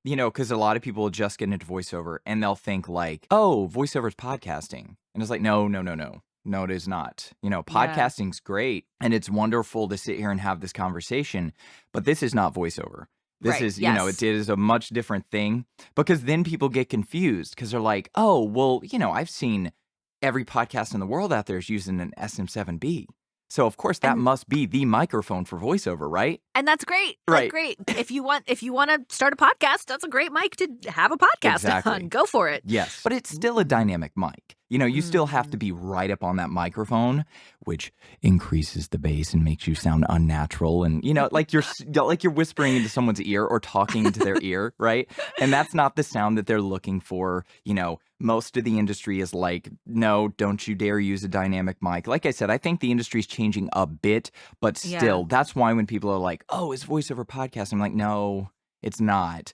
Because a lot of people will just get into voiceover and they'll think like, oh, voiceover is podcasting. And it's like, no, no, no, no. No, it is not. Yeah. Podcasting's great and it's wonderful to sit here and have this conversation, but this is not voiceover. This Right. is, it Yes. is a much different thing because then people get confused because they're like, oh, well, I've seen every podcast in the world out there is using an SM7B. So of course that And must be the microphone for voiceover, right? and that's great. That's Right. great. If you want to start a podcast, that's a great mic to have a podcast Exactly. on. Go for it. Yes, but it's still a dynamic mic. You still have to Mhm. be right up on that microphone, which increases the bass and makes you sound unnatural. And like you're whispering into someone's ear or talking into their ear, right? And that's not the sound that they're looking for. Most of the industry is like, no, don't you dare use a dynamic mic. Like I said, I think the industry's changing a bit, but Yeah. still, that's why when people are like, oh, it's voiceover podcast, I'm like, no, it's not.